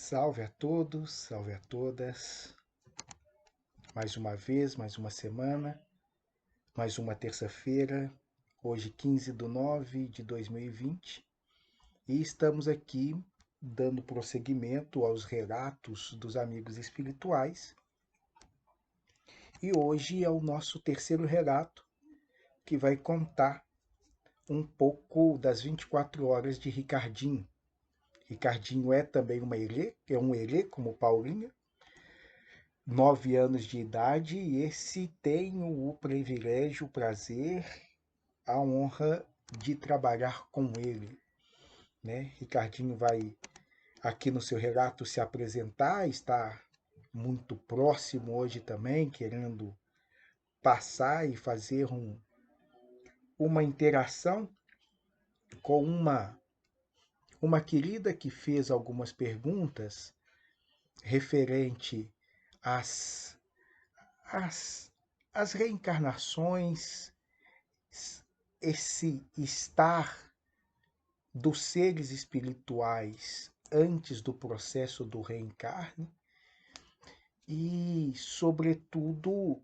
Salve a todos, salve a todas. Mais uma vez, mais uma semana, mais uma terça-feira, hoje 15/9/2020, e estamos aqui dando prosseguimento aos relatos dos amigos espirituais. E hoje é o nosso terceiro relato, que vai contar um pouco das 24 horas de Ricardinho. Ricardinho é também um herê como Paulinha, 9 anos de idade, e esse tenho o privilégio, o prazer, a honra de trabalhar com ele, né? Ricardinho vai aqui no seu relato se apresentar, está muito próximo hoje também, querendo passar e fazer uma interação com uma querida que fez algumas perguntas referente às, às reencarnações, esse estar dos seres espirituais antes do processo do reencarne e, sobretudo,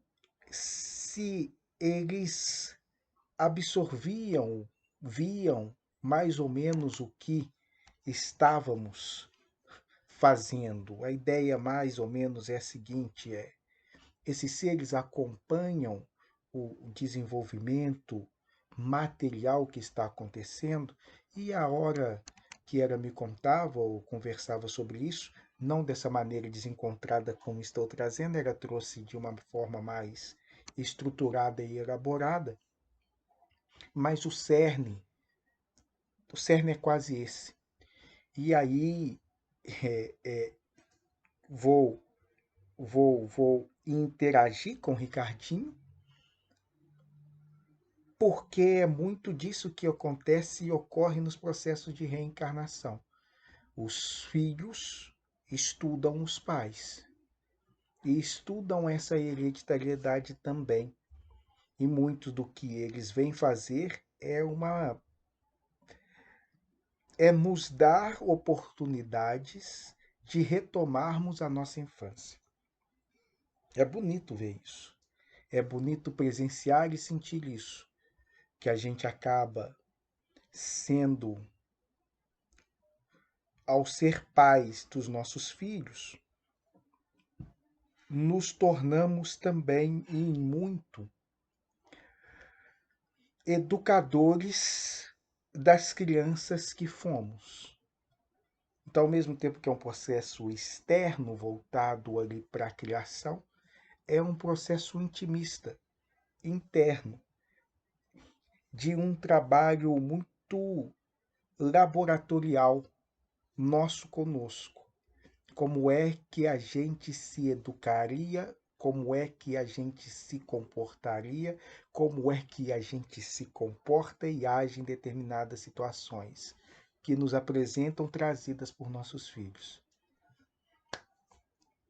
se eles absorviam, viam mais ou menos o que estávamos fazendo. A ideia mais ou menos é a seguinte: esses seres acompanham o desenvolvimento material que está acontecendo, e a hora que ela me contava ou conversava sobre isso, não dessa maneira desencontrada como estou trazendo, ela trouxe de uma forma mais estruturada e elaborada, mas o cerne é quase esse. E aí vou interagir com o Ricardinho, porque é muito disso que acontece e ocorre nos processos de reencarnação. Os filhos estudam os pais e estudam essa hereditariedade também. E muito do que eles vêm fazer é nos dar oportunidades de retomarmos a nossa infância. É bonito ver isso. É bonito presenciar e sentir isso, que a gente acaba sendo, ao ser pais dos nossos filhos, nos tornamos também, em muito, educadores das crianças que fomos. Então, ao mesmo tempo que é um processo externo voltado ali para a criação, é um processo intimista, interno, de um trabalho muito laboratorial nosso conosco. Como é que a gente se educaria, como é que a gente se comportaria, como é que a gente se comporta e age em determinadas situações que nos apresentam trazidas por nossos filhos.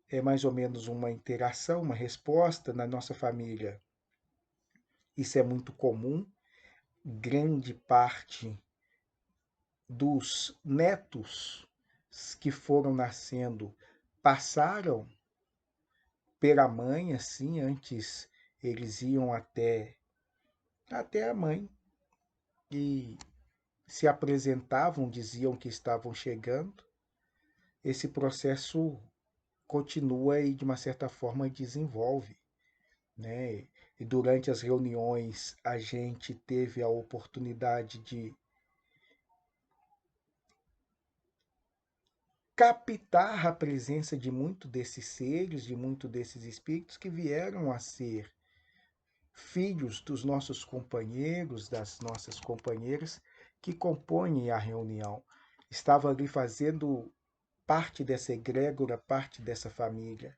É mais ou menos uma interação, uma resposta na nossa família. Isso é muito comum. Grande parte dos netos que foram nascendo passaram pela mãe, assim, antes eles iam até a mãe e se apresentavam, diziam que estavam chegando. Esse processo continua e, de uma certa forma, desenvolve, né? E durante as reuniões a gente teve a oportunidade de captar a presença de muito desses seres, de muito desses espíritos que vieram a ser filhos dos nossos companheiros, das nossas companheiras que compõem a reunião. Estava ali fazendo parte dessa egrégora, parte dessa família.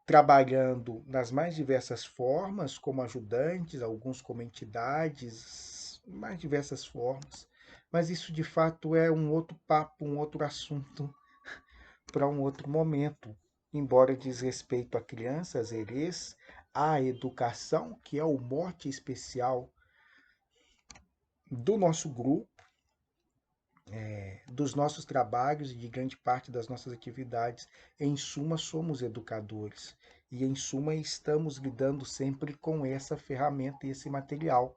Trabalhando nas mais diversas formas, como ajudantes, alguns como entidades, mais diversas formas. Mas isso de fato é um outro papo, um outro assunto para um outro momento. Embora diz respeito a crianças, herês, à educação, que é o mote especial do nosso grupo, dos nossos trabalhos e de grande parte das nossas atividades. Em suma, somos educadores. E, em suma, estamos lidando sempre com essa ferramenta e esse material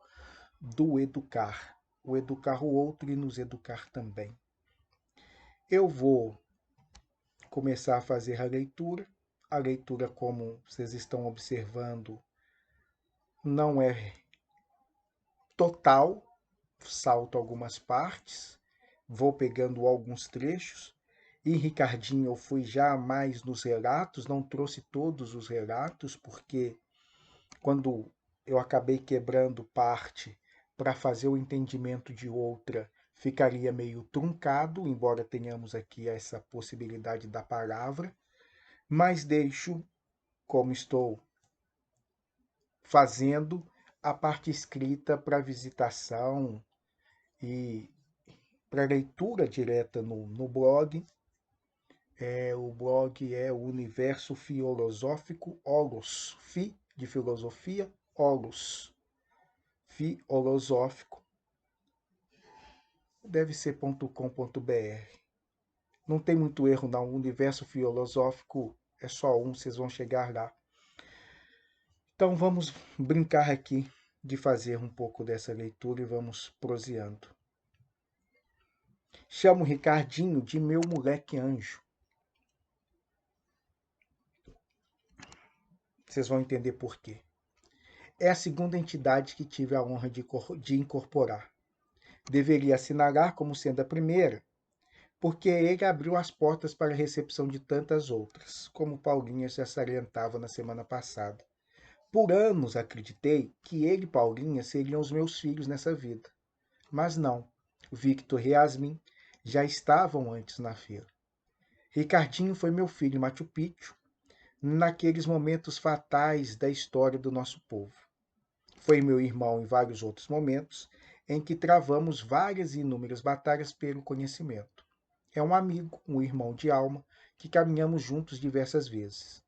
do educar. O educar o outro e nos educar também. Eu vou começar a fazer a leitura. A leitura, como vocês estão observando, não é total, salto algumas partes, vou pegando alguns trechos. E Ricardinho, eu fui já mais nos relatos, não trouxe todos os relatos, porque quando eu acabei quebrando parte para fazer o entendimento de outra, ficaria meio truncado, embora tenhamos aqui essa possibilidade da palavra, mas deixo, como estou fazendo, a parte escrita para visitação e para leitura direta no blog. O blog é o Universo Filosófico Holos, Fi de filosofia, Holos, filosófico, deve ser .com.br. Não tem muito erro não, o Universo Filosófico é só um, vocês vão chegar lá. Então vamos brincar aqui de fazer um pouco dessa leitura e vamos proseando. Chamo Ricardinho de meu moleque anjo. Vocês vão entender por quê. É a segunda entidade que tive a honra de incorporar. Deveria assinalar como sendo a primeira, porque ele abriu as portas para a recepção de tantas outras, como Paulinha já salientava na semana passada. Por anos acreditei que ele e Paulinha seriam os meus filhos nessa vida. Mas não. Victor e Yasmin já estavam antes na fila. Ricardinho foi meu filho em Machu Picchu, naqueles momentos fatais da história do nosso povo. Foi meu irmão em vários outros momentos em que travamos várias e inúmeras batalhas pelo conhecimento. É um amigo, um irmão de alma, que caminhamos juntos diversas vezes.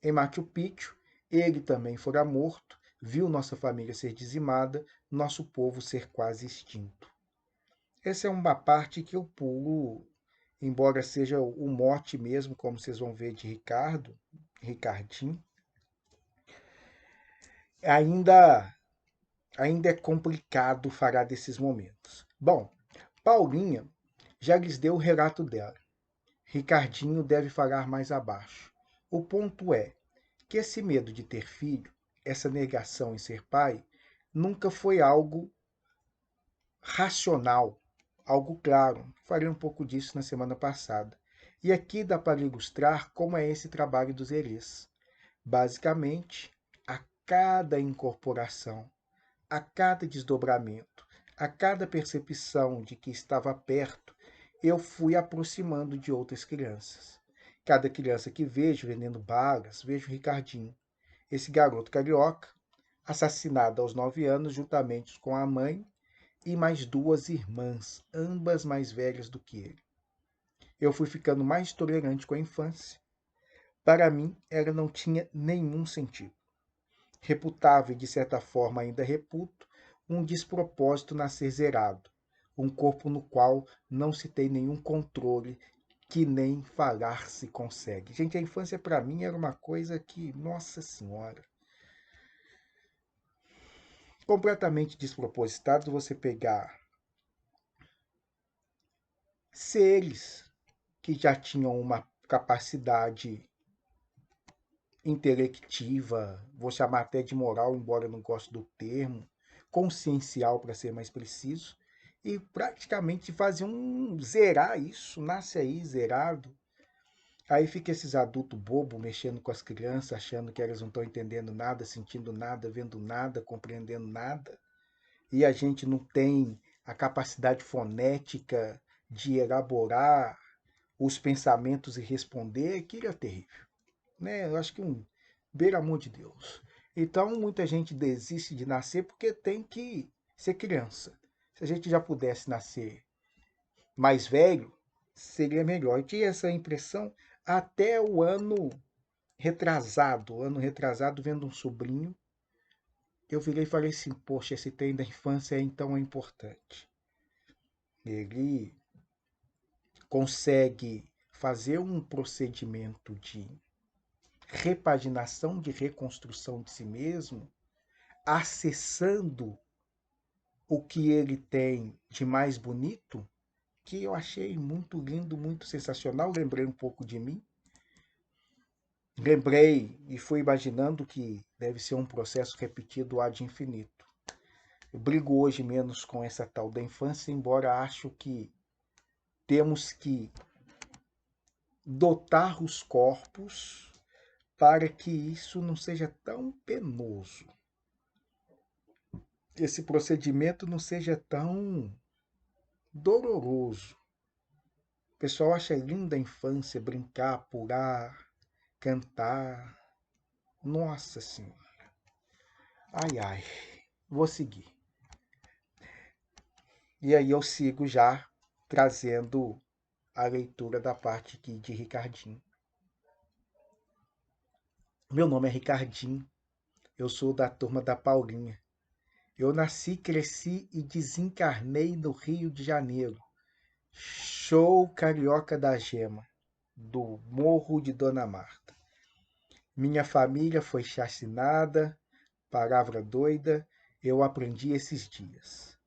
Em Machu Picchu, ele também fora morto, viu nossa família ser dizimada, nosso povo ser quase extinto. Essa é uma parte que eu pulo, embora seja o mote mesmo, como vocês vão ver, de Ricardinho. Ainda é complicado falar desses momentos. Bom, Paulinha já lhes deu o relato dela. Ricardinho deve falar mais abaixo. O ponto é que esse medo de ter filho, essa negação em ser pai, nunca foi algo racional, algo claro. Falei um pouco disso na semana passada. E aqui dá para ilustrar como é esse trabalho dos herês. Basicamente, a cada incorporação, a cada desdobramento, a cada percepção de que estava perto, eu fui aproximando de outras crianças. Cada criança que vejo vendendo balas, vejo Ricardinho, esse garoto carioca, assassinado aos 9 anos juntamente com a mãe e mais duas irmãs, ambas mais velhas do que ele. Eu fui ficando mais tolerante com a infância. Para mim, ela não tinha nenhum sentido. Reputava e de certa forma ainda reputo um despropósito nascer zerado, um corpo no qual não se tem nenhum controle, que nem falar se consegue. Gente, a infância para mim era uma coisa que, nossa senhora, completamente despropositado você pegar seres que já tinham uma capacidade intelectiva, vou chamar até de moral, embora eu não goste do termo, consciencial para ser mais preciso, e praticamente fazer zerar isso, nasce aí zerado. Aí fica esses adultos bobos mexendo com as crianças, achando que elas não estão entendendo nada, sentindo nada, vendo nada, compreendendo nada. E a gente não tem a capacidade fonética de elaborar os pensamentos e responder, aquilo é terrível. Né? Eu acho que beira amor de Deus. Então, muita gente desiste de nascer porque tem que ser criança. Se a gente já pudesse nascer mais velho, seria melhor. Eu tinha essa impressão até o ano retrasado, vendo um sobrinho, eu virei e falei assim, poxa, esse trem da infância então é importante. Ele consegue fazer um procedimento de repaginação, de reconstrução de si mesmo, acessando o que ele tem de mais bonito, que eu achei muito lindo, muito sensacional. Lembrei um pouco de mim. Lembrei e fui imaginando que deve ser um processo repetido ad infinito. Eu brigo hoje menos com essa tal da infância, embora acho que temos que dotar os corpos para que isso não seja tão penoso. Esse procedimento não seja tão doloroso. O pessoal acha linda a infância, brincar, pular, cantar. Nossa Senhora. Ai, ai. Vou seguir. E aí eu sigo já trazendo a leitura da parte aqui de Ricardinho. Meu nome é Ricardinho. Eu sou da turma da Paulinha. Eu nasci, cresci e desencarnei no Rio de Janeiro. Show Carioca da Gema, do Morro de Dona Marta. Minha família foi chacinada, palavra doida, eu aprendi esses dias.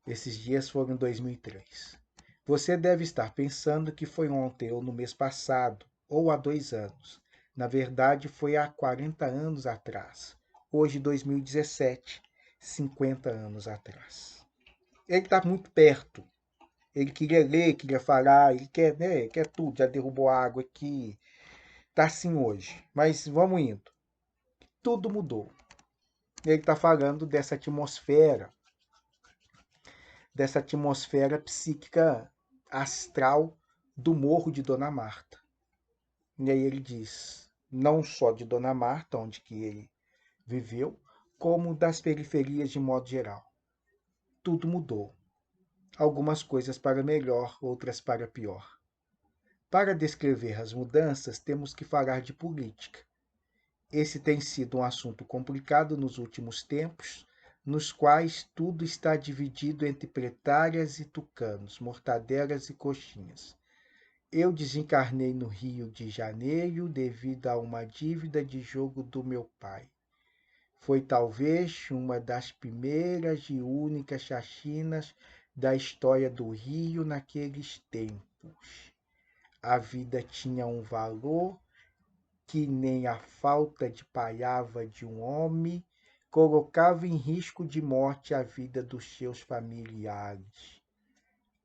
Esses dias foram em 2003. Você deve estar pensando que foi ontem ou no mês passado, ou há 2 anos. Na verdade, foi há 40 anos atrás. Hoje, 2017, 50 anos atrás. Ele está muito perto. Ele queria ler, queria falar, ele quer, né, quer tudo. Já derrubou água aqui. Tá assim hoje. Mas vamos indo. Tudo mudou. Ele está falando dessa atmosfera psíquica astral do Morro de Dona Marta. E aí ele diz, não só de Dona Marta, onde que ele viveu, como das periferias de modo geral. Tudo mudou. Algumas coisas para melhor, outras para pior. Para descrever as mudanças, temos que falar de política. Esse tem sido um assunto complicado nos últimos tempos, nos quais tudo está dividido entre pretárias e tucanos, mortadelas e coxinhas. Eu desencarnei no Rio de Janeiro devido a uma dívida de jogo do meu pai. Foi talvez uma das primeiras e únicas chacinas da história do Rio naqueles tempos. A vida tinha um valor que nem a falta de palavra de um homem colocava em risco de morte a vida dos seus familiares.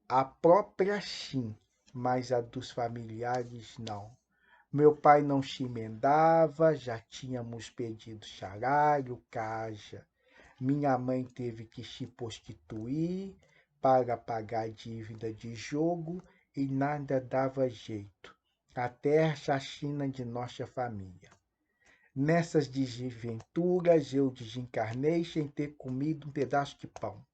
A própria sim, mas a dos familiares não. Meu pai não se emendava, já tínhamos pedido charário, caja. Minha mãe teve que se prostituir para pagar a dívida de jogo e nada dava jeito. Até a chacina de nossa família. Nessas desventuras eu desencarnei sem ter comido um pedaço de pão.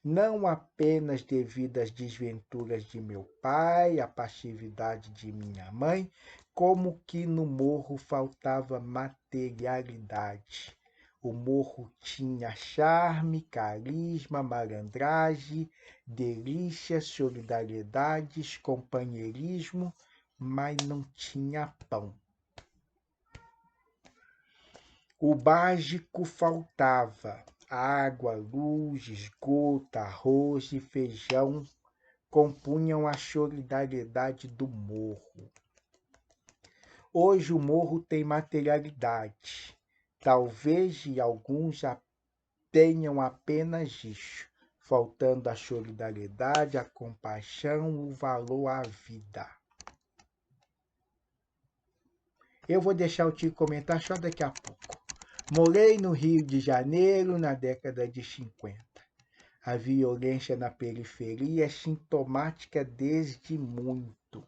Não apenas devido às desventuras de meu pai, à passividade de minha mãe, como que no morro faltava materialidade. O morro tinha charme, carisma, malandragem, delícias, solidariedades, companheirismo, mas não tinha pão. O básico faltava. Água, luz, esgoto, arroz e feijão compunham a solidariedade do morro. Hoje o morro tem materialidade. Talvez alguns já tenham apenas isso, faltando a solidariedade, a compaixão, o valor à vida. Eu vou deixar o tio comentar só daqui a pouco. Morei no Rio de Janeiro na década de 50. A violência na periferia é sintomática desde muito.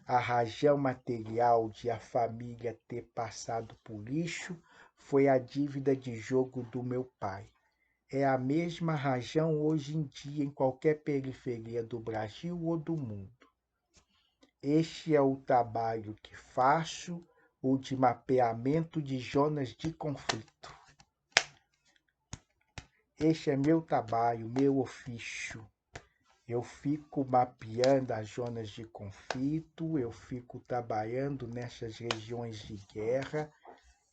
A razão material de a família ter passado por lixo foi a dívida de jogo do meu pai. É a mesma razão hoje em dia em qualquer periferia do Brasil ou do mundo. Este é o trabalho que faço, o de mapeamento de zonas de conflito. Este é meu trabalho, meu ofício. Eu fico mapeando as zonas de conflito, eu fico trabalhando nessas regiões de guerra,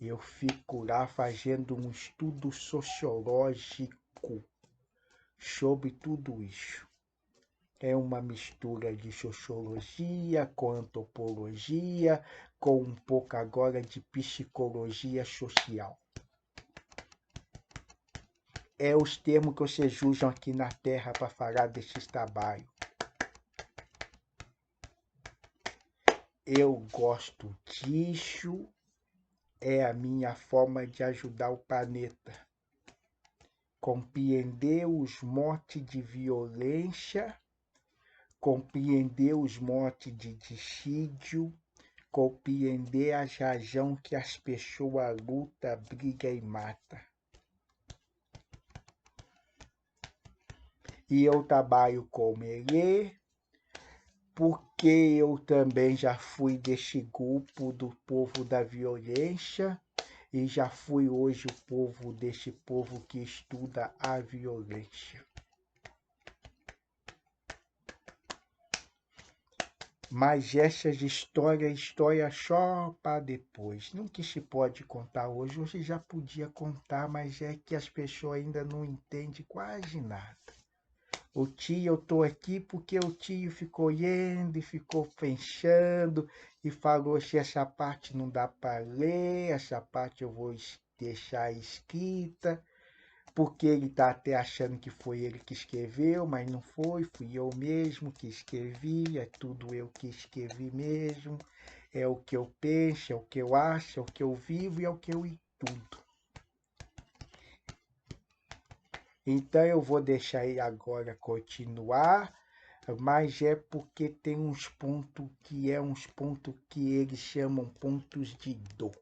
eu fico lá fazendo um estudo sociológico sobre tudo isso. É uma mistura de sociologia com antropologia, com um pouco agora de psicologia social. É os termos que vocês usam aqui na Terra para falar desses trabalhos. Eu gosto disso, é a minha forma de ajudar o planeta. Compreender os motes de violência, compreender os motes de dissídio, compreender as razões que as pessoas lutam, brigam e matam. E eu trabalho com ele, porque eu também já fui desse grupo do povo da violência e já fui hoje o povo desse povo que estuda a violência. Mas essas histórias só para depois. Não que se pode contar hoje, hoje já podia contar, mas é que as pessoas ainda não entendem quase nada. O tio, eu tô aqui porque o tio ficou olhando e ficou pensando e falou se essa parte não dá para ler, essa parte eu vou deixar escrita, porque ele tá até achando que foi ele que escreveu, mas não foi, fui eu mesmo que escrevi, é tudo eu que escrevi mesmo, é o que eu penso, é o que eu acho, é o que eu vivo e é o que eu estudo. Então eu vou deixar ele agora continuar, mas é porque tem uns pontos que eles chamam pontos de dor.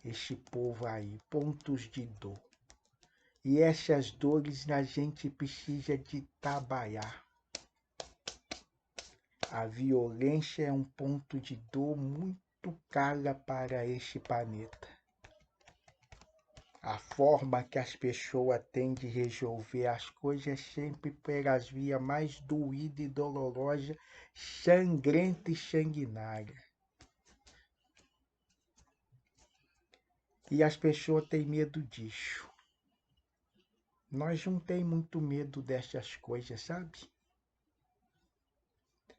Esse povo aí, pontos de dor. E essas dores a gente precisa de trabalhar. A violência é um ponto de dor muito cara para este planeta. A forma que as pessoas têm de resolver as coisas é sempre pelas vias mais doídas e dolorosas, sangrenta e sanguinária. E as pessoas têm medo disso. Nós não temos muito medo dessas coisas, sabe?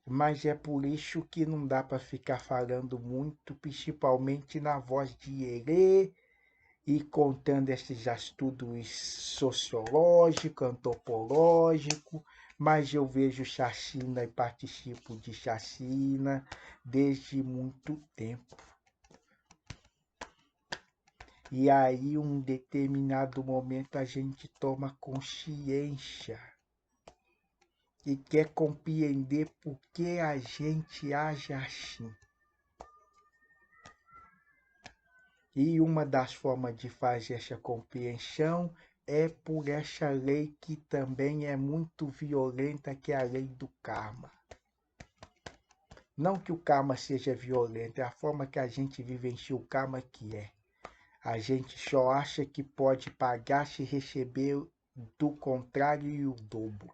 Mas é por isso que não dá para ficar falando muito, principalmente na voz de Herê, e contando esses estudos sociológicos, antropológicos, mas eu vejo chacina e participo de chacina desde muito tempo. E aí, um determinado momento, a gente toma consciência e quer compreender por que a gente age assim. E uma das formas de fazer essa compreensão é por essa lei que também é muito violenta, que é a lei do karma. Não que o karma seja violento, é a forma que a gente vivencia o karma que é. A gente só acha que pode pagar se receber do contrário e o dobro.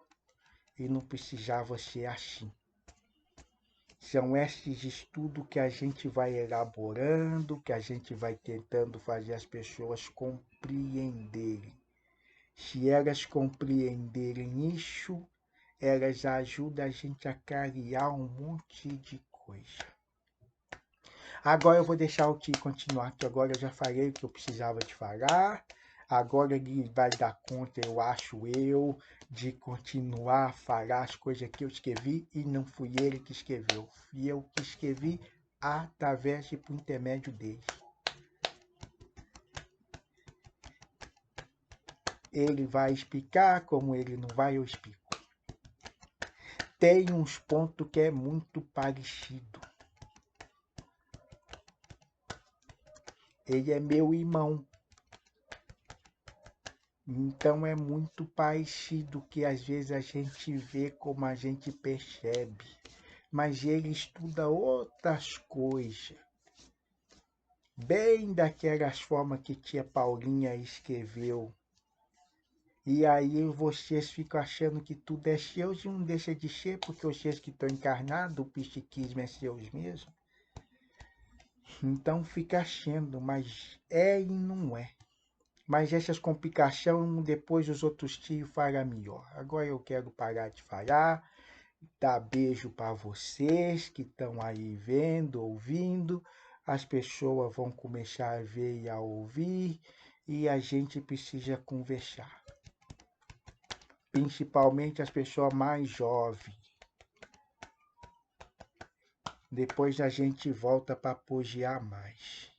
E não precisava ser assim. São esses estudos que a gente vai elaborando, que a gente vai tentando fazer as pessoas compreenderem. Se elas compreenderem isso, elas ajudam a gente a clarear um monte de coisa. Agora eu vou deixar o Tio continuar, que agora eu já falei o que eu precisava de falar. Agora ele vai dar conta, eu acho de continuar a falar as coisas que eu escrevi e não fui ele que escreveu. Fui eu que escrevi através de por intermédio dele. Ele vai explicar, como ele não vai, eu explico. Tem uns pontos que é muito parecido. Ele é meu irmão. Então é muito parecido que às vezes a gente vê como a gente percebe. Mas ele estuda outras coisas. Bem daquelas formas que tia Paulinha escreveu. E aí vocês ficam achando que tudo é seu e não deixa de ser, porque vocês que estão encarnados, o psiquismo é seus mesmo. Então fica achando, mas é e não é. Mas essas complicações depois os outros tios farão melhor. Agora eu quero parar de falar, dar beijo para vocês que estão aí vendo, ouvindo. As pessoas vão começar a ver e a ouvir e a gente precisa conversar. Principalmente as pessoas mais jovens. Depois a gente volta para apogiar mais.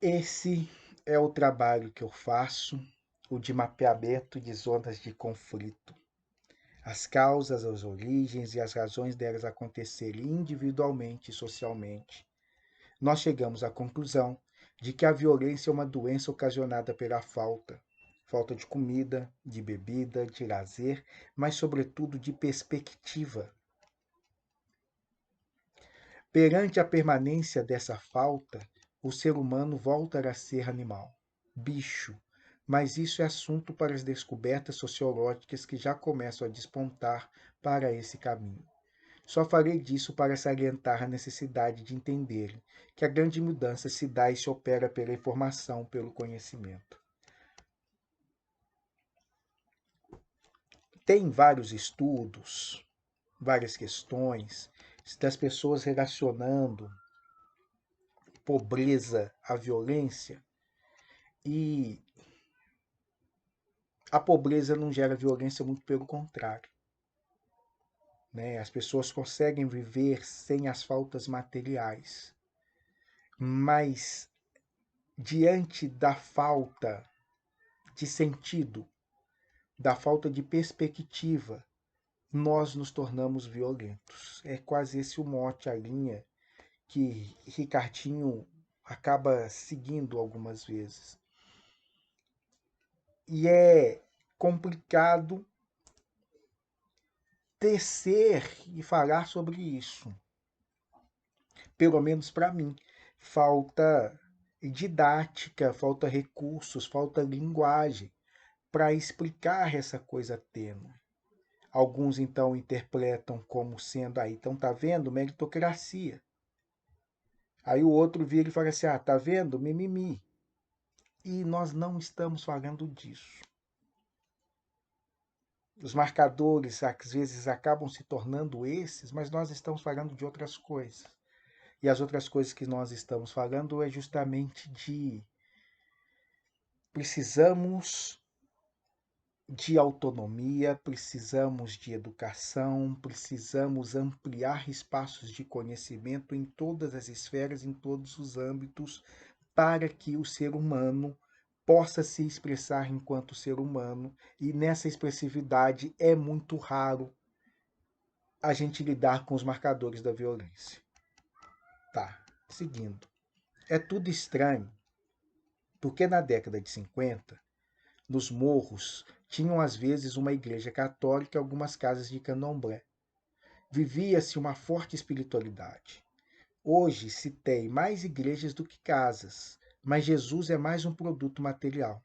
Esse é o trabalho que eu faço, o de mapeamento de zonas de conflito. As causas, as origens e as razões delas acontecerem individualmente e socialmente. Nós chegamos à conclusão de que a violência é uma doença ocasionada pela falta de comida, de bebida, de lazer, mas sobretudo de perspectiva. Perante a permanência dessa falta, o ser humano volta a ser animal, bicho, mas isso é assunto para as descobertas sociológicas que já começam a despontar para esse caminho. Só farei disso para salientar a necessidade de entender que a grande mudança se dá e se opera pela informação, pelo conhecimento. Tem vários estudos, várias questões das pessoas relacionando pobreza à violência, e a pobreza não gera violência, muito pelo contrário. Né? As pessoas conseguem viver sem as faltas materiais, mas diante da falta de sentido, da falta de perspectiva, nós nos tornamos violentos. É quase esse o mote, a linha que Ricardinho acaba seguindo algumas vezes. E é complicado tecer e falar sobre isso. Pelo menos para mim. Falta didática, falta recursos, falta linguagem para explicar essa coisa tênue. Alguns então interpretam como sendo, então tá vendo, meritocracia. Aí o outro vira e fala assim, tá vendo, mimimi. E nós não estamos falando disso. Os marcadores às vezes acabam se tornando esses, mas nós estamos falando de outras coisas. E as outras coisas que nós estamos falando é justamente de precisamos de autonomia, precisamos de educação, precisamos ampliar espaços de conhecimento em todas as esferas, em todos os âmbitos, para que o ser humano possa se expressar enquanto ser humano, e nessa expressividade é muito raro a gente lidar com os marcadores da violência. Tá, seguindo. É tudo estranho, porque na década de 50, nos morros, tinham às vezes uma igreja católica e algumas casas de candomblé. Vivia-se uma forte espiritualidade. Hoje se tem mais igrejas do que casas, mas Jesus é mais um produto material.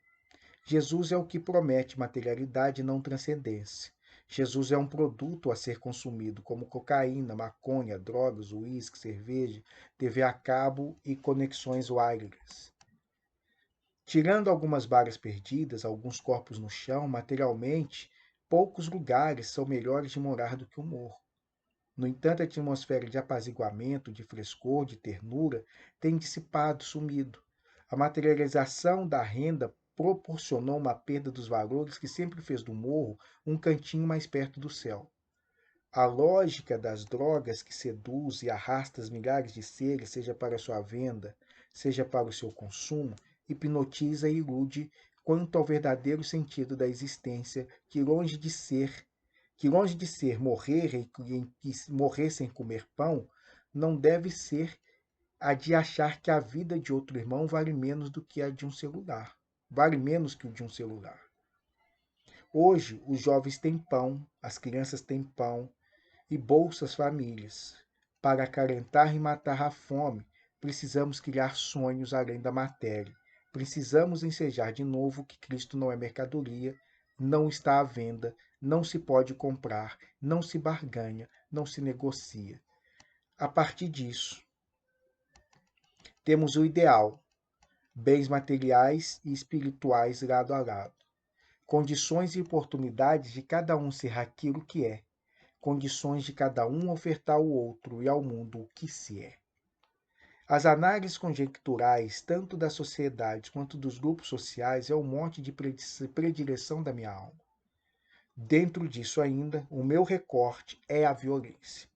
Jesus é o que promete materialidade e não transcendência. Jesus é um produto a ser consumido, como cocaína, maconha, drogas, uísque, cerveja, TV a cabo e conexões wireless. Tirando algumas balas perdidas, alguns corpos no chão, materialmente, poucos lugares são melhores de morar do que o morro. No entanto, a atmosfera de apaziguamento, de frescor, de ternura tem dissipado, sumido. A materialização da renda proporcionou uma perda dos valores que sempre fez do morro um cantinho mais perto do céu. A lógica das drogas que seduz e arrasta milhares de seres, seja para sua venda, seja para o seu consumo, hipnotiza e ilude quanto ao verdadeiro sentido da existência, que longe de ser morrer sem comer pão, não deve ser a de achar que a vida de outro irmão vale menos do que a de um celular. Vale menos que o de um celular. Hoje, os jovens têm pão, as crianças têm pão e bolsas famílias. Para acalentar e matar a fome, precisamos criar sonhos além da matéria. Precisamos ensejar de novo que Cristo não é mercadoria, não está à venda, não se pode comprar, não se barganha, não se negocia. A partir disso, temos o ideal, bens materiais e espirituais lado a lado, condições e oportunidades de cada um ser aquilo que é, condições de cada um ofertar ao outro e ao mundo o que se é. As análises conjecturais, tanto da sociedade quanto dos grupos sociais, é um monte de predileção da minha alma. Dentro disso ainda, o meu recorte é a violência.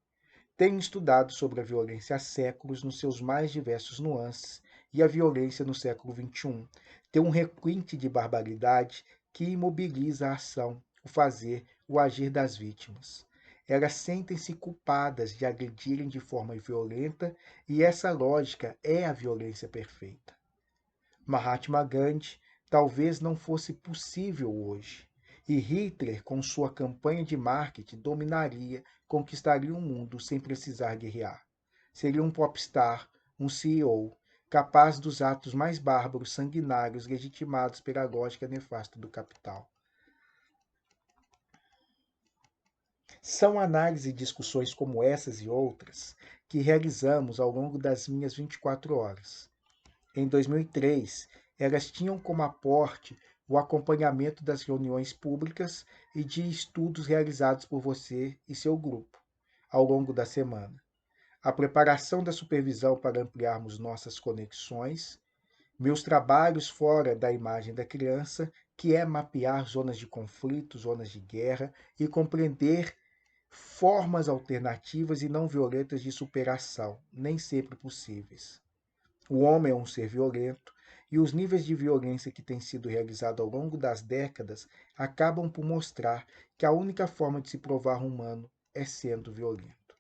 Tenho estudado sobre a violência há séculos nos seus mais diversos nuances, e a violência no século XXI tem um requinte de barbaridade que imobiliza a ação, o fazer, o agir das vítimas. Elas sentem-se culpadas de agredirem de forma violenta, e essa lógica é a violência perfeita. Mahatma Gandhi talvez não fosse possível hoje, e Hitler, com sua campanha de marketing, dominaria, conquistaria o mundo sem precisar guerrear. Seria um popstar, um CEO, capaz dos atos mais bárbaros, sanguinários, legitimados pela lógica nefasta do capital. São análises e discussões como essas e outras que realizamos ao longo das minhas 24 horas. Em 2003, elas tinham como aporte o acompanhamento das reuniões públicas e de estudos realizados por você e seu grupo ao longo da semana. A preparação da supervisão para ampliarmos nossas conexões, meus trabalhos fora da imagem da criança, que é mapear zonas de conflito, zonas de guerra e compreender formas alternativas e não violentas de superação, nem sempre possíveis. O homem é um ser violento e os níveis de violência que têm sido realizados ao longo das décadas acabam por mostrar que a única forma de se provar humano é sendo violento.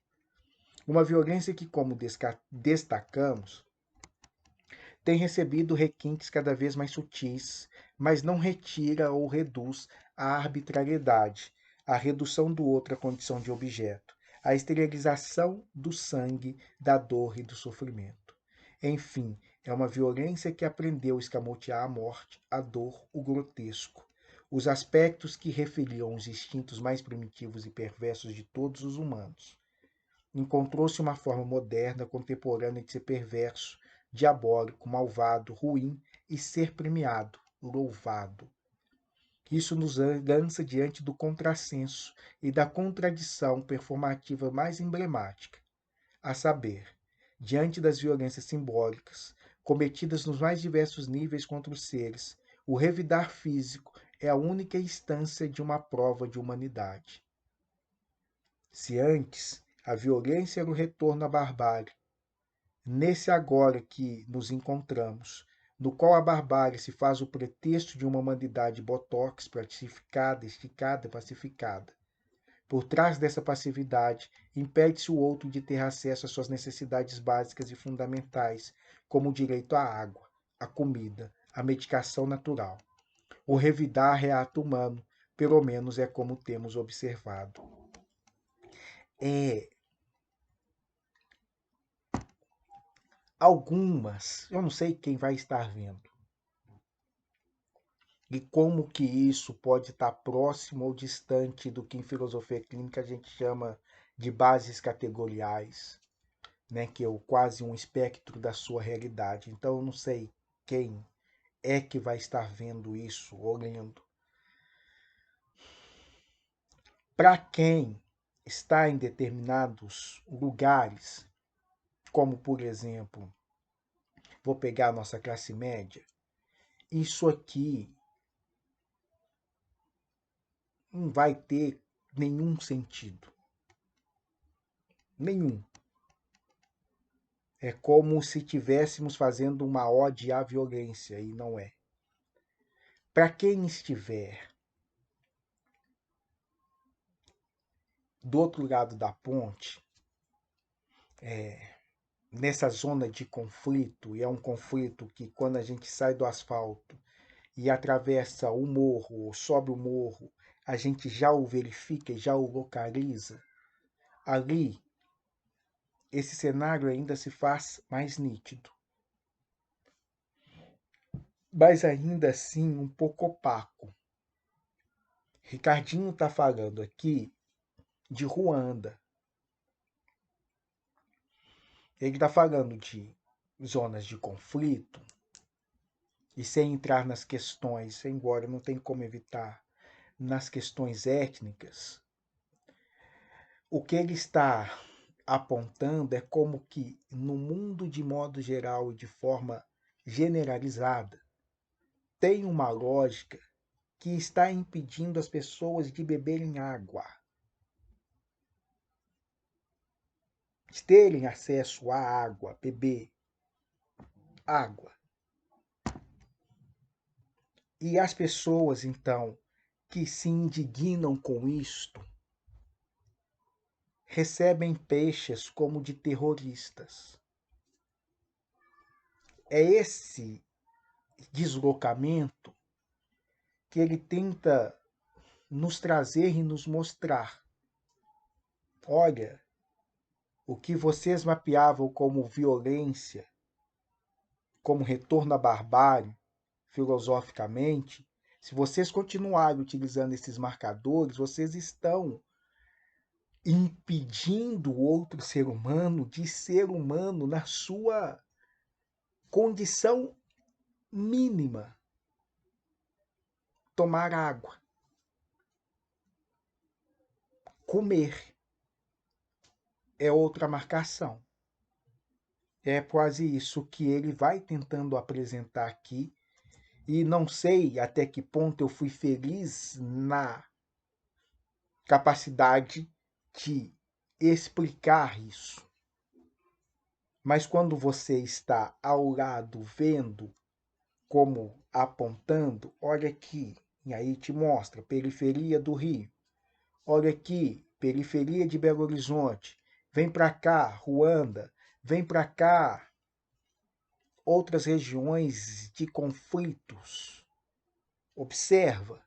Uma violência que, como destacamos, tem recebido requintes cada vez mais sutis, mas não retira ou reduz a arbitrariedade, a redução do outro à condição de objeto, a esterilização do sangue, da dor e do sofrimento. Enfim, é uma violência que aprendeu a escamotear a morte, a dor, o grotesco, os aspectos que referiam os instintos mais primitivos e perversos de todos os humanos. Encontrou-se uma forma moderna, contemporânea de ser perverso, diabólico, malvado, ruim e ser premiado, louvado. Isso nos lança diante do contrassenso e da contradição performativa mais emblemática, a saber, diante das violências simbólicas, cometidas nos mais diversos níveis contra os seres, o revidar físico é a única instância de uma prova de humanidade. Se antes a violência era o retorno à barbárie, nesse agora que nos encontramos, no qual a barbárie se faz o pretexto de uma humanidade botox, pacificada, esticada, pacificada. Por trás dessa passividade, impede-se o outro de ter acesso às suas necessidades básicas e fundamentais, como o direito à água, à comida, à medicação natural. O revidar é ato humano, pelo menos é como temos observado. Algumas, eu não sei quem vai estar vendo, e como que isso pode estar próximo ou distante do que em filosofia clínica a gente chama de bases categoriais, né, que é quase um espectro da sua realidade. Então eu não sei quem é que vai estar vendo isso ou lendo. Para quem está em determinados lugares, como por exemplo, vou pegar a nossa classe média, isso aqui não vai ter nenhum sentido. Nenhum. É como se estivéssemos fazendo uma ode à violência, e não é. Para quem estiver do outro lado da ponte, nessa zona de conflito, e é um conflito que quando a gente sai do asfalto e atravessa o morro, ou sobe o morro, a gente já o verifica e já o localiza. Ali, esse cenário ainda se faz mais nítido. mas ainda assim um pouco opaco. Ricardinho está falando aqui de Ruanda. Ele está falando de zonas de conflito, e sem entrar nas questões, embora não tenha como evitar, nas questões étnicas, o que ele está apontando é como que no mundo de modo geral e de forma generalizada, tem uma lógica que está impedindo as pessoas de beberem água, de terem acesso à água, beber água. E as pessoas, então, que se indignam com isto, recebem peixes como de terroristas. É esse deslocamento que ele tenta nos trazer e nos mostrar. Olha, o que vocês mapeavam como violência, como retorno à barbárie, filosoficamente, se vocês continuarem utilizando esses marcadores, vocês estão impedindo o outro ser humano de ser humano na sua condição mínima. Tomar água, comer é outra marcação. É quase isso que ele vai tentando apresentar aqui. E não sei até que ponto eu fui feliz na capacidade de explicar isso. Mas quando você está ao lado vendo, como apontando, olha aqui, e aí te mostra periferia do Rio. Olha aqui, periferia de Belo Horizonte. Vem para cá, Ruanda. Vem para cá, outras regiões de conflitos. Observa.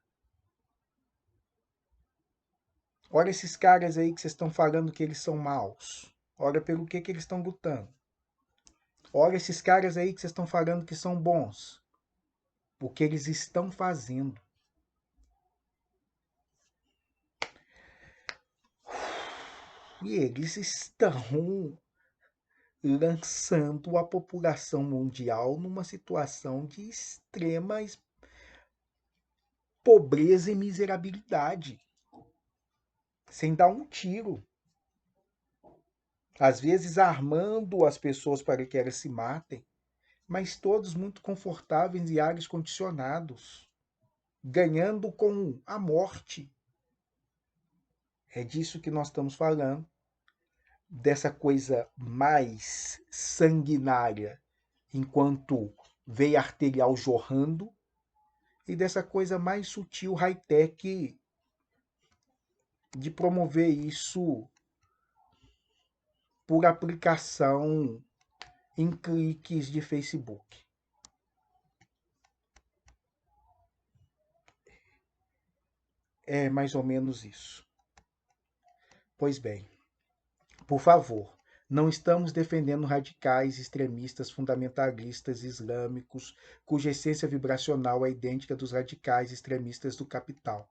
Olha esses caras aí que vocês estão falando que eles são maus. Olha pelo que eles estão lutando. Olha esses caras aí que vocês estão falando que são bons. O que eles estão fazendo. E eles estão lançando a população mundial numa situação de extrema pobreza e miserabilidade. Sem dar um tiro. Às vezes armando as pessoas para que elas se matem, mas todos muito confortáveis e ares condicionados, ganhando com a morte. É disso que nós estamos falando, dessa coisa mais sanguinária, enquanto veia arterial jorrando, e dessa coisa mais sutil, high-tech, de promover isso por aplicação em cliques de Facebook. É mais ou menos isso. Pois bem, por favor, não estamos defendendo radicais extremistas fundamentalistas islâmicos cuja essência vibracional é idêntica dos radicais extremistas do capital.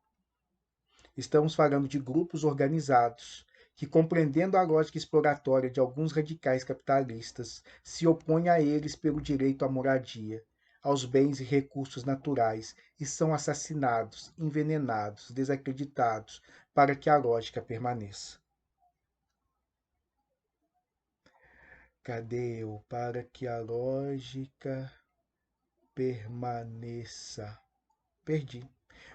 Estamos falando de grupos organizados que, compreendendo a lógica exploratória de alguns radicais capitalistas, se opõem a eles pelo direito à moradia, aos bens e recursos naturais e são assassinados, envenenados, desacreditados para que a lógica permaneça. Cadê o para que a lógica permaneça? Perdi.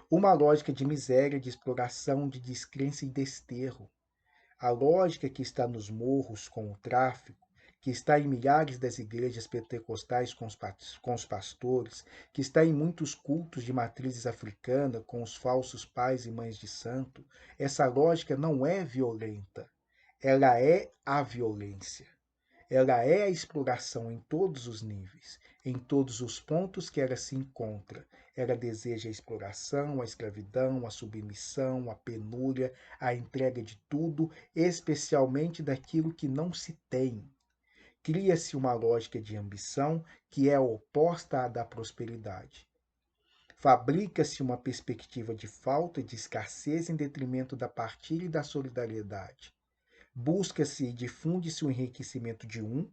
Uma lógica de miséria, de exploração, de descrença e desterro. A lógica que está nos morros com o tráfico, que está em milhares das igrejas pentecostais com os pastores, que está em muitos cultos de matrizes africana com os falsos pais e mães de santo, essa lógica não é violenta. Ela é a violência. Ela é a exploração em todos os níveis, em todos os pontos que ela se encontra. Ela deseja a exploração, a escravidão, a submissão, a penúria, a entrega de tudo, especialmente daquilo que não se tem. Cria-se uma lógica de ambição que é oposta à da prosperidade. Fabrica-se uma perspectiva de falta e de escassez em detrimento da partilha e da solidariedade. Busca-se e difunde-se o enriquecimento de um,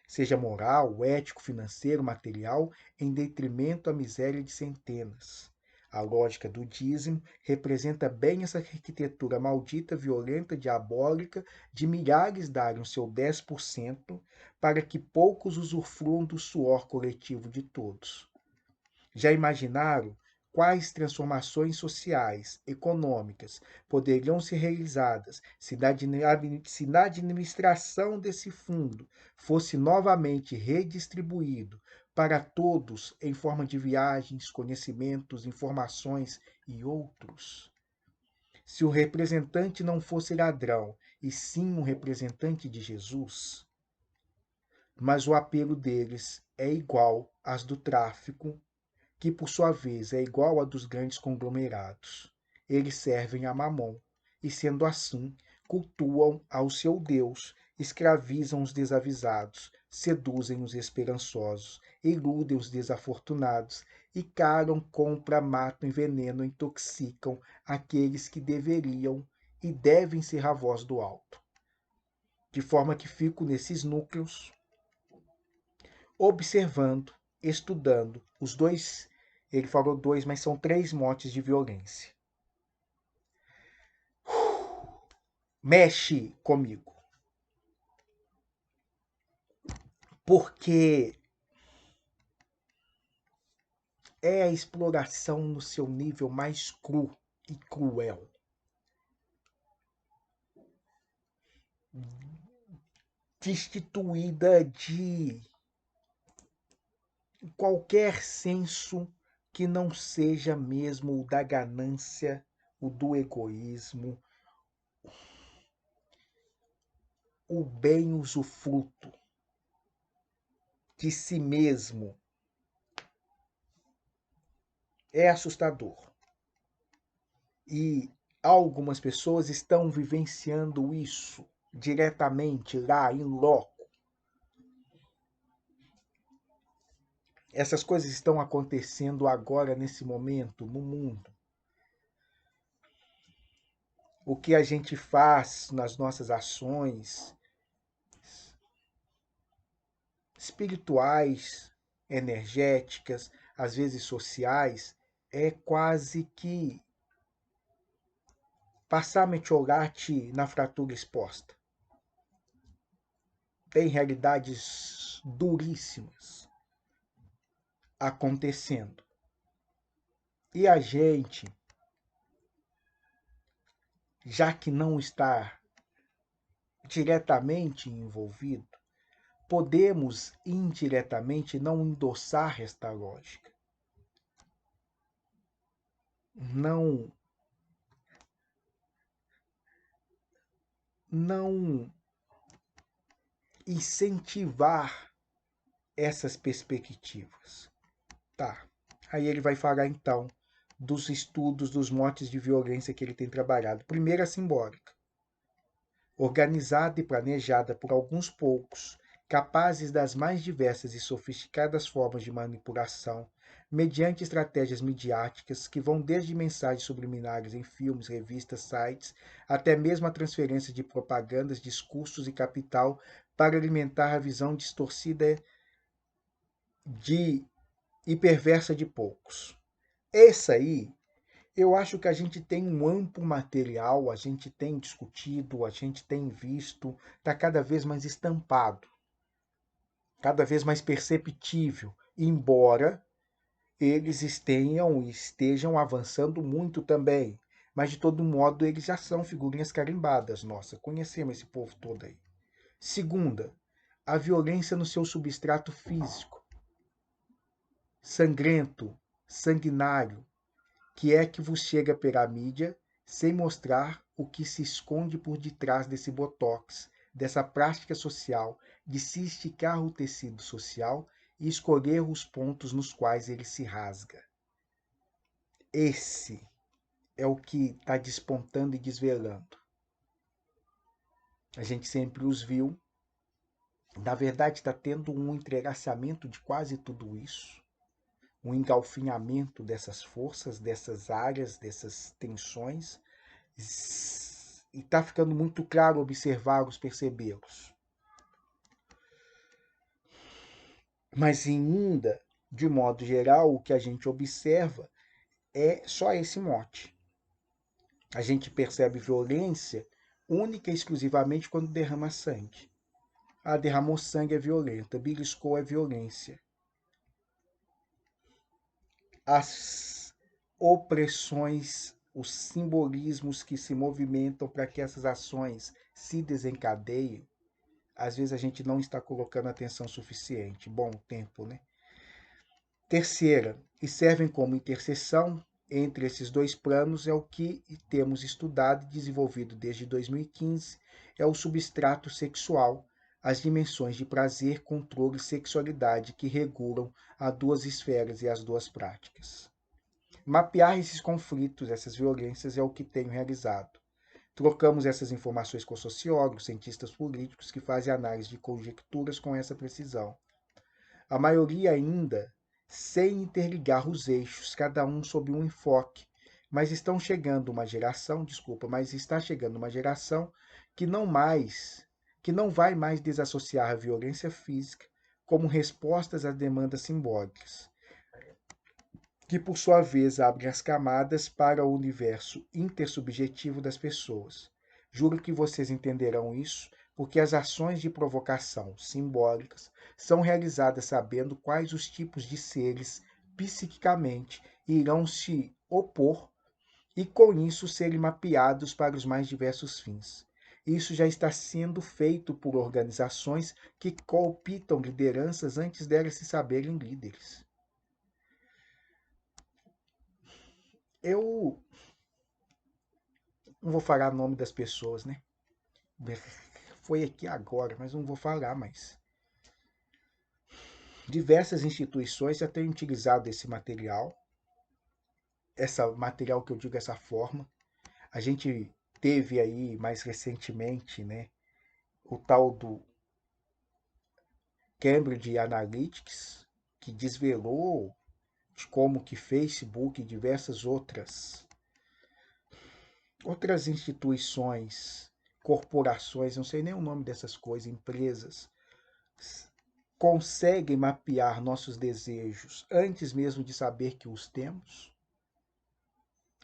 seja moral, ético, financeiro, material, em detrimento à miséria de centenas. A lógica do dízimo representa bem essa arquitetura maldita, violenta, diabólica, de milhares darem o seu 10% para que poucos usufruam do suor coletivo de todos. Já imaginaram quais transformações sociais, econômicas poderiam ser realizadas se na administração desse fundo fosse novamente redistribuído para todos em forma de viagens, conhecimentos, informações e outros? Se o representante não fosse ladrão, e sim um representante de Jesus, mas o apelo deles é igual às do tráfico, que por sua vez é igual a dos grandes conglomerados. Eles servem a Mamon e, sendo assim, cultuam ao seu Deus, escravizam os desavisados, seduzem os esperançosos, iludem os desafortunados e calam, compram, matam, envenenam, intoxicam aqueles que deveriam e devem ser a voz do alto. De forma que fico nesses núcleos observando, estudando os dois. Ele falou dois, mas são três motes de violência. Mexe comigo. Porque é a exploração no seu nível mais cru e cruel. Destituída de qualquer senso que não seja mesmo o da ganância, o do egoísmo, o bem usufruto de si mesmo. É assustador. E algumas pessoas estão vivenciando isso diretamente lá em loco. Essas coisas estão acontecendo agora, nesse momento, no mundo. O que a gente faz nas nossas ações espirituais, energéticas, às vezes sociais, é quase que passar metiolate na fratura exposta. Tem realidades duríssimas acontecendo. E a gente, já que não está diretamente envolvido, podemos indiretamente não endossar esta lógica. Não incentivar essas perspectivas. Tá. Aí ele vai falar então dos estudos dos motes de violência que ele tem trabalhado. Primeiro, a simbólica, organizada e planejada por alguns poucos, capazes das mais diversas e sofisticadas formas de manipulação, mediante estratégias midiáticas que vão desde mensagens subliminares em filmes, revistas, sites, até mesmo a transferência de propagandas, discursos e capital para alimentar a visão distorcida de e perversa de poucos. Esse aí, eu acho que a gente tem um amplo material, a gente tem discutido, a gente tem visto, está cada vez mais estampado, cada vez mais perceptível, embora eles estejam avançando muito também. Mas, de todo modo, eles já são figurinhas carimbadas. Nossa, conhecemos esse povo todo aí. Segunda, a violência no seu substrato físico. Sangrento, sanguinário, que é que vos chega pela mídia sem mostrar o que se esconde por detrás desse botox, dessa prática social de se esticar o tecido social e escolher os pontos nos quais ele se rasga. Esse é o que está despontando e desvelando. A gente sempre os viu Na verdade, está tendo um entrelaçamento de quase tudo isso, um engalfinhamento dessas forças, dessas áreas, dessas tensões, e está ficando muito claro observá-los, percebê-los. Mas ainda, de modo geral, o que a gente observa é só esse mote. A gente percebe violência única e exclusivamente quando derrama sangue. Ah, derramou sangue é violenta, beliscou é violência. As opressões, os simbolismos que se movimentam para que essas ações se desencadeiem, às vezes a gente não está colocando atenção suficiente. Bom tempo, né? Terceira, e servem como interseção entre esses dois planos, é o que temos estudado e desenvolvido desde 2015, é o substrato sexual, as dimensões de prazer, controle e sexualidade que regulam as duas esferas e as duas práticas. Mapear esses conflitos, essas violências, é o que tenho realizado. Trocamos essas informações com sociólogos, cientistas políticos que fazem análise de conjecturas com essa precisão. A maioria ainda sem interligar os eixos, cada um sob um enfoque, mas está chegando uma geração que que não vai mais desassociar a violência física como respostas a demandas simbólicas, que por sua vez abre as camadas para o universo intersubjetivo das pessoas. Juro que vocês entenderão isso, porque as ações de provocação simbólicas são realizadas sabendo quais os tipos de seres psiquicamente irão se opor e com isso serem mapeados para os mais diversos fins. Isso já está sendo feito por organizações que cooptam lideranças antes delas se saberem líderes. Eu não vou falar o nome das pessoas, né? Foi aqui agora, mas não vou falar mais. Diversas instituições já têm utilizado esse material que eu digo dessa forma. A gente teve aí mais recentemente, né, o tal do Cambridge Analytics, que desvelou de como que Facebook e diversas outras instituições, corporações, não sei nem o nome dessas coisas, empresas, conseguem mapear nossos desejos antes mesmo de saber que os temos?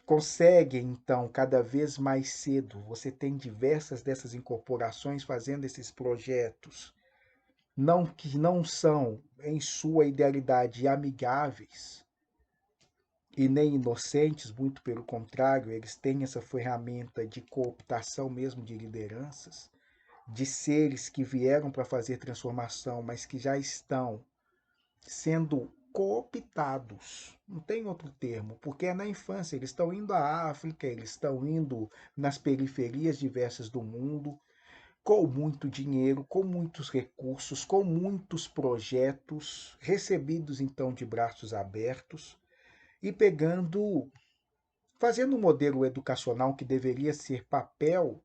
Conseguem, então, cada vez mais cedo, você tem diversas dessas incorporações fazendo esses projetos, não que não são, em sua idealidade, amigáveis e nem inocentes, muito pelo contrário, eles têm essa ferramenta de cooptação mesmo de lideranças, de seres que vieram para fazer transformação, mas que já estão sendo cooptados. Não tem outro termo, porque é na infância. Eles estão indo à África, eles estão indo nas periferias diversas do mundo, com muito dinheiro, com muitos recursos, com muitos projetos, recebidos então de braços abertos e fazendo um modelo educacional que deveria ser papel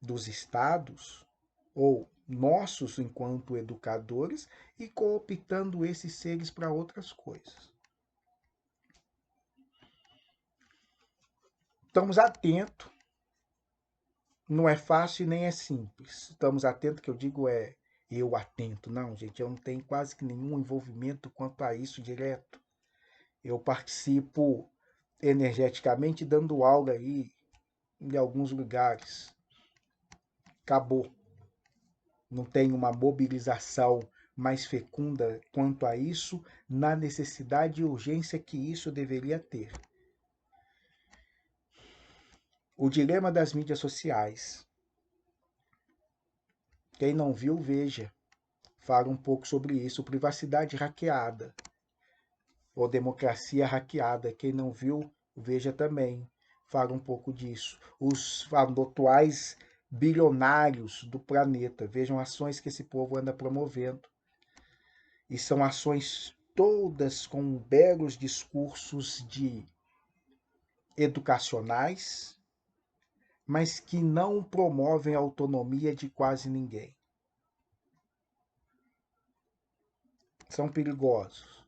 dos estados ou nossos enquanto educadores e cooptando esses seres para outras coisas. Estamos atentos, não é fácil nem é simples. Estamos atentos, que eu digo é eu atento. Não, gente, eu não tenho quase que nenhum envolvimento quanto a isso direto. Eu participo energeticamente dando aula aí em alguns lugares. Acabou. Não tem uma mobilização mais fecunda quanto a isso, na necessidade e urgência que isso deveria ter. O dilema das mídias sociais. Quem não viu, veja. Fala um pouco sobre isso. Privacidade hackeada ou democracia hackeada. Quem não viu, veja também. Fala um pouco disso. Os atuais bilionários do planeta. Vejam ações que esse povo anda promovendo. E são ações todas com belos discursos educacionais, mas que não promovem a autonomia de quase ninguém. são perigosos.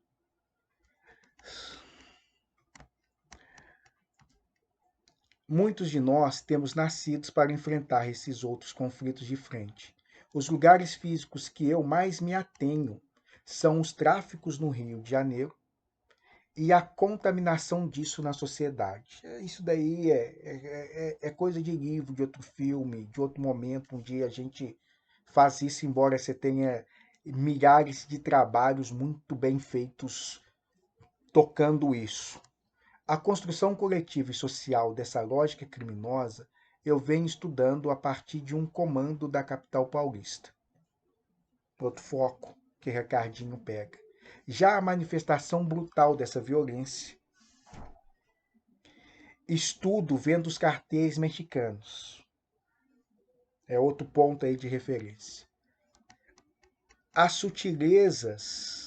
Muitos de nós temos nascidos para enfrentar esses outros conflitos de frente. Os lugares físicos que eu mais me atenho são os tráficos no Rio de Janeiro e a contaminação disso na sociedade. Isso daí é coisa de livro, de outro filme, de outro momento. Um dia a gente faz isso, embora você tenha milhares de trabalhos muito bem feitos tocando isso. A construção coletiva e social dessa lógica criminosa eu venho estudando a partir de um comando da capital paulista. Outro foco que Ricardinho pega. Já a manifestação brutal dessa violência, estudo vendo os cartéis mexicanos. É outro ponto aí de referência. As sutilezas